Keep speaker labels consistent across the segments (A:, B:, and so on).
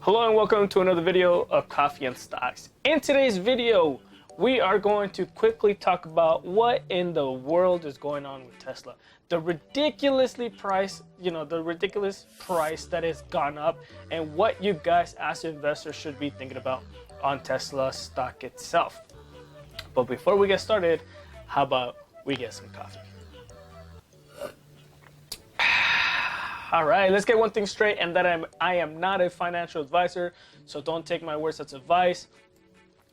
A: Hello and welcome to another video of Coffee and Stocks. In today's video, we are going to quickly talk about what in the world is going on with Tesla. The ridiculous price that has gone up and what you guys as investors should be thinking about on Tesla stock itself. But before we get started, how about we get some coffee? All right, let's get one thing straight, and that I am not a financial advisor, so don't take my words as advice.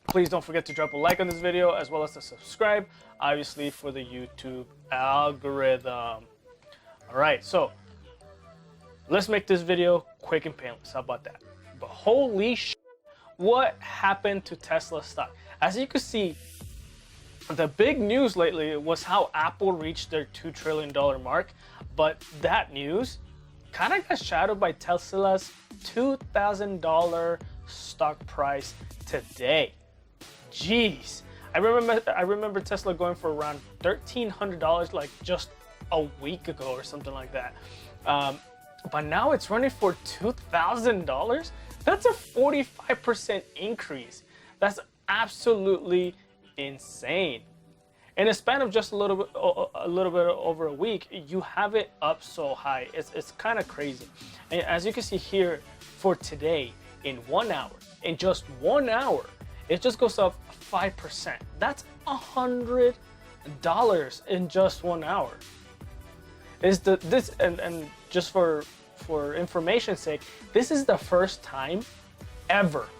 A: Please don't forget to drop a like on this video as well as to subscribe, obviously for the YouTube algorithm. All right, so let's make this video quick and painless. How about that? But holy shit, what happened to Tesla stock? As you can see, the big news lately was how Apple reached their $2 trillion mark, but that news kind of got shadowed by Tesla's $2,000 stock price today. Jeez, I remember Tesla going for around $1,300 like just a week ago or something like that. But now it's running for $2,000. That's a 45% increase. That's absolutely insane. In a span of just a little bit over a week, you have it up so high. It's kind of crazy. And as you can see here, for today, in 1 hour, in just 1 hour, it just goes up 5%. That's $100 in just 1 hour. And just for information's sake, this is the first time ever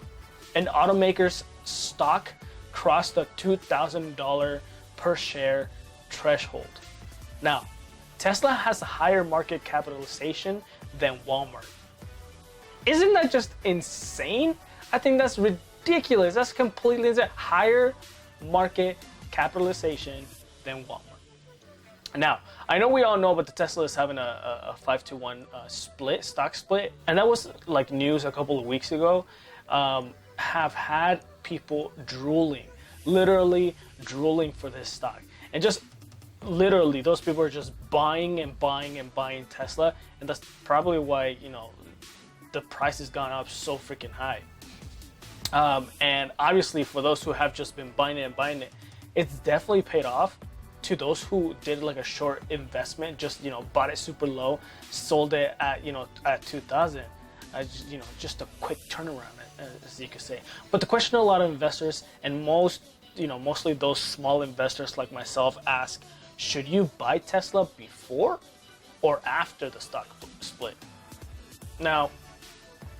A: an automaker's stock crossed the $2,000 per share threshold. Now, Tesla has a higher market capitalization than Walmart. Isn't that just insane? I think that's ridiculous. That's completely insane. Higher market capitalization than Walmart. Now, I know we all know, but the Tesla is having a 5-to-1 stock split, and that was like news a couple of weeks ago. Have had people literally drooling for this stock, and just literally those people are just buying and buying and buying Tesla, and that's probably why the price has gone up so freaking high. And obviously for those who have just been buying it, it's definitely paid off. To those who did like a short investment, just bought it super low, sold it at at 2,000, just a quick turnaround, as you could say. But the question a lot of investors, and mostly those small investors like myself, ask: should you buy Tesla before or after the stock split? Now,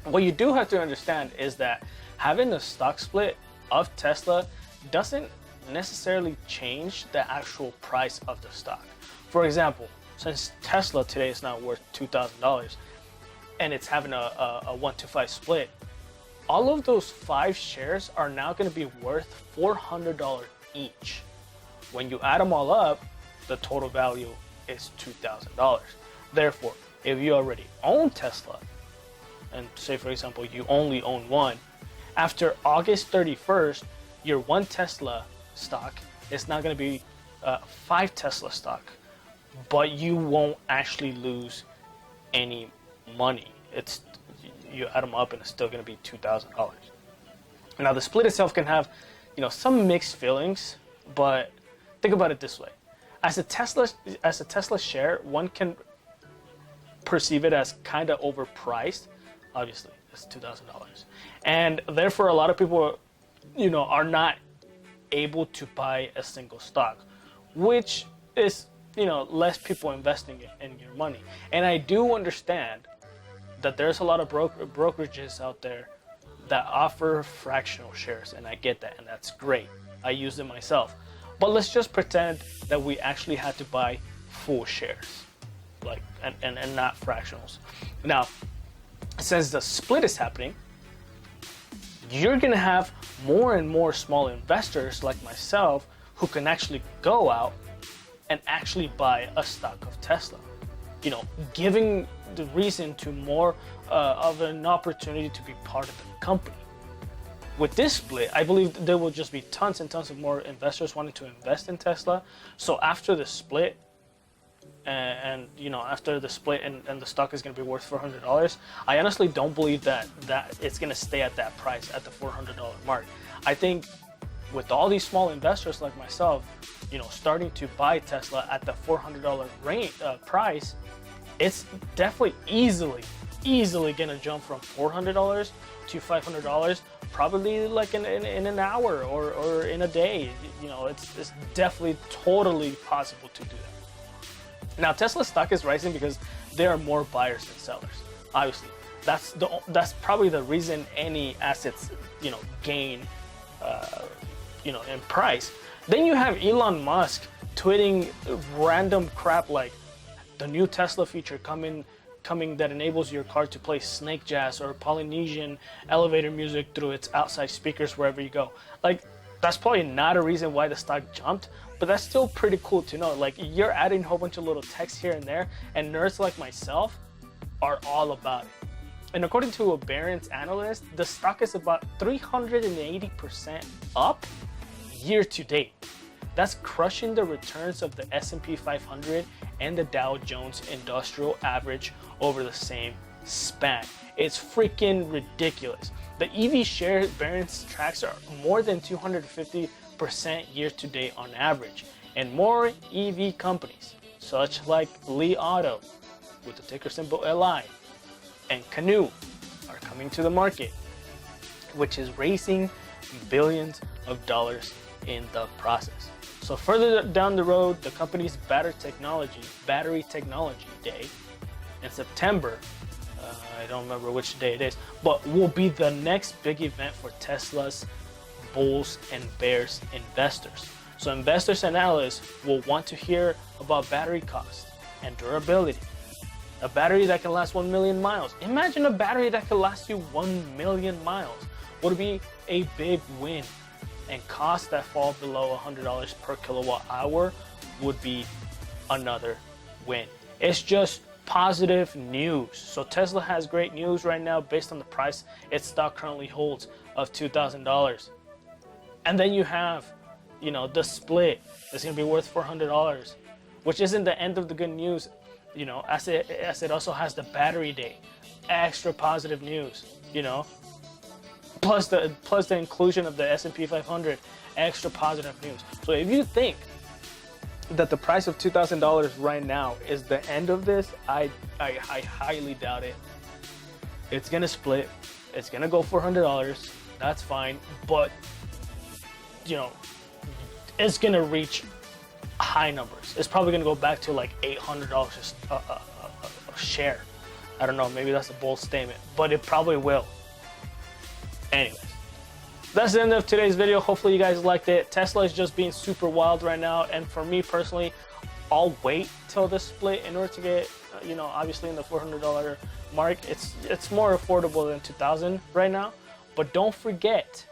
A: what you do have to understand is that having a stock split of Tesla doesn't necessarily change the actual price of the stock. For example, since Tesla today is now worth $2,000 and it's having a 1-to-5 split, all of those 5 shares are now going to be worth $400 each. When you add them all up, the total value is $2,000. Therefore, if you already own Tesla, and say for example you only own one, after August 31st, your one Tesla stock is not going to be 5 Tesla stock, but you won't actually lose any money. You add them up and it's still going to be $2,000. Now the split itself can have some mixed feelings, but think about it this way: as a Tesla share, one can perceive it as kind of overpriced. Obviously it's $2,000, and therefore a lot of people are not able to buy a single stock, which is less people investing in your money. And I do understand that there's a lot of brokerages out there that offer fractional shares, and I get that, and that's great. I use them myself. But let's just pretend that we actually had to buy full shares, and not fractionals. Now, since the split is happening, you're gonna have more and more small investors like myself who can actually go out and actually buy a stock of Tesla, giving the reason to more of an opportunity to be part of the company. With this split, I believe there will just be tons and tons of more investors wanting to invest in Tesla. So after the split, and you know, after the split and the stock is going to be worth $400, I honestly don't believe that it's going to stay at that price, at the $400 mark. I think with all these small investors like myself, you know, starting to buy Tesla at the $400 price, it's definitely easily gonna jump from $400 to $500, probably like in an hour or in a day. You know, it's definitely totally possible to do that. Now, Tesla stock is rising because there are more buyers than sellers. Obviously, that's probably the reason any assets, you know, gain, you know, in price. Then you have Elon Musk tweeting random crap like the new Tesla feature coming that enables your car to play snake jazz or Polynesian elevator music through its outside speakers wherever you go. Like, that's probably not a reason why the stock jumped, but that's still pretty cool to know. Like, you're adding a whole bunch of little text here and there, and nerds like myself are all about it. And according to a Barron's analyst, the stock is about 380% up year to date. That's crushing the returns of the S&P 500 and the Dow Jones Industrial Average over the same span. It's freaking ridiculous. The EV share Barron's tracks are more than 250% year to date on average. And more EV companies, such like Li Auto, with the ticker symbol LI, and Canoo, are coming to the market, which is raising billions of dollars in the process. So further down the road, the company's Battery Technology Day in September, I don't remember which day it is, but will be the next big event for Tesla's bulls and bears investors. So investors and analysts will want to hear about battery cost and durability. A battery that can last 1 million miles. Imagine a battery that can last you 1 million miles. Would be a big win. And costs that fall below $100 per kilowatt hour would be another win. It's just positive news. So Tesla has great news right now based on the price its stock currently holds of $2,000. And then you have, you know, the split. It's going to be worth $400, which isn't the end of the good news, you know, as it also has the battery day. Extra positive news, you know. Plus the inclusion of the S&P 500, extra positive news. So if you think that the price of $2,000 right now is the end of this, I highly doubt it. It's gonna split. It's gonna go $400. That's fine, but you know, it's gonna reach high numbers. It's probably gonna go back to like $800 a share. I don't know. Maybe that's a bold statement, but it probably will. Anyways, that's the end of today's video. Hopefully you guys liked it. Tesla is just being super wild right now, and for me personally, I'll wait till the split in order to get, you know, obviously in the $400 mark. It's more affordable than $2,000 right now, but don't forget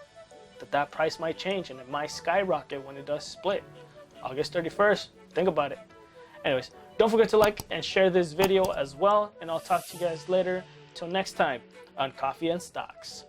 A: that price might change and it might skyrocket when it does split. August 31st, think about it. Anyways, don't forget to like and share this video as well, and I'll talk to you guys later. Till next time on Coffee and Stocks.